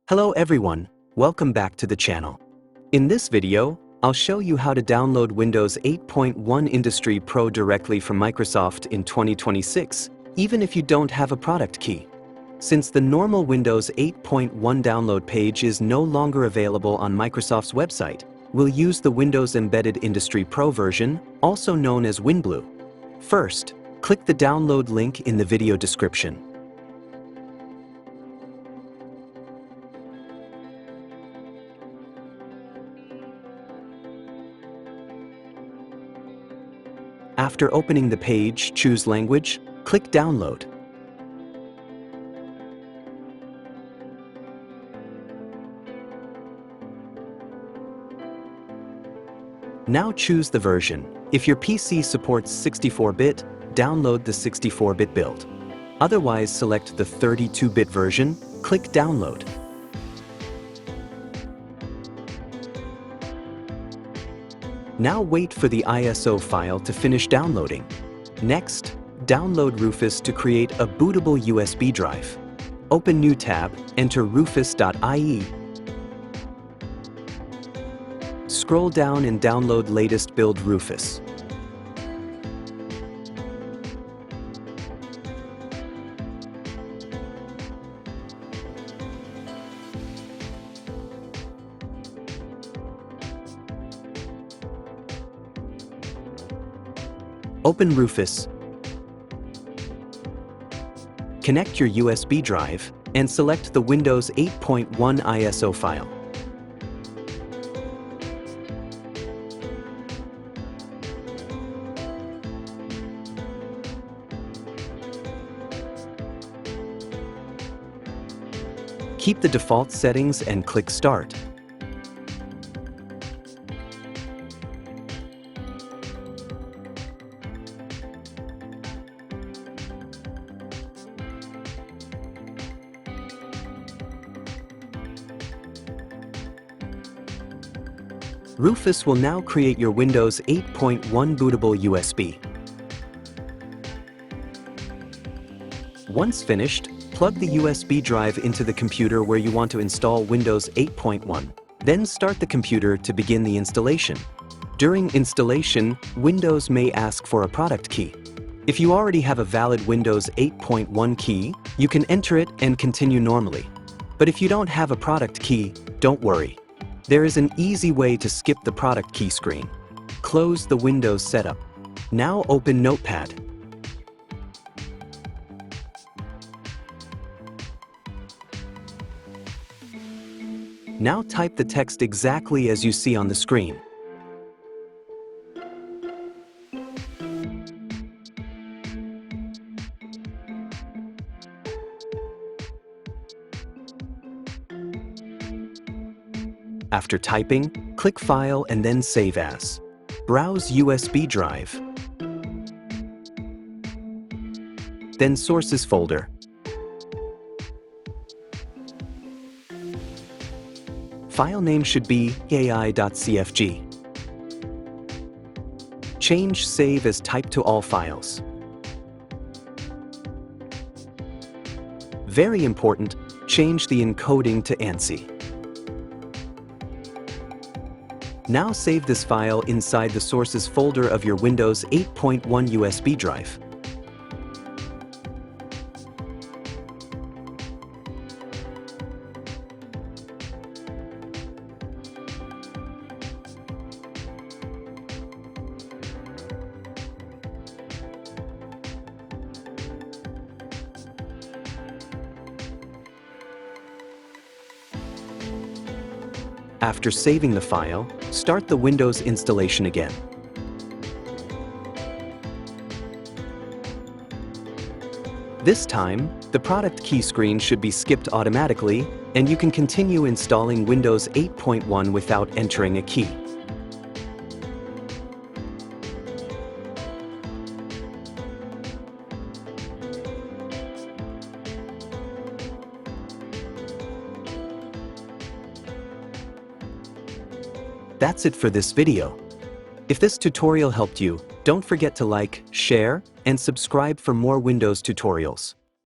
Hello everyone, welcome back to the channel. In this video, I'll show you how to download Windows 8.1 Industry Pro directly from Microsoft in 2026, even if you don't have a product key. Since the normal Windows 8.1 download page is no longer available on Microsoft's website, we'll use the Windows Embedded Industry Pro version, also known as WinBlue. First, click the download link in the video description. After opening the page, choose Language, click Download. Now choose the version. If your PC supports 64-bit, download the 64-bit build. Otherwise, select the 32-bit version, click Download. Now wait for the ISO file to finish downloading. Next, download Rufus to create a bootable USB drive. Open New tab, enter rufus.ie. Scroll down and download latest build Rufus. Open Rufus, connect your USB drive, and select the Windows 8.1 ISO file. Keep the default settings and click Start. Rufus will now create your Windows 8.1 bootable USB. Once finished, plug the USB drive into the computer where you want to install Windows 8.1. Then start the computer to begin the installation. During installation, Windows may ask for a product key. If you already have a valid Windows 8.1 key, you can enter it and continue normally. But if you don't have a product key, don't worry. There is an easy way to skip the product key screen. Close the Windows setup. Now open Notepad. Now type the text exactly as you see on the screen. After typing, click File and then Save As. Browse USB drive. Then Sources folder. File name should be ei.cfg. Change Save as Type to all files. Very important, change the encoding to ANSI. Now save this file inside the Sources folder of your Windows 8.1 USB drive. After saving the file, start the Windows installation again. This time, the product key screen should be skipped automatically, and you can continue installing Windows 8.1 without entering a key. That's it for this video. If this tutorial helped you, don't forget to like, share, and subscribe for more Windows tutorials.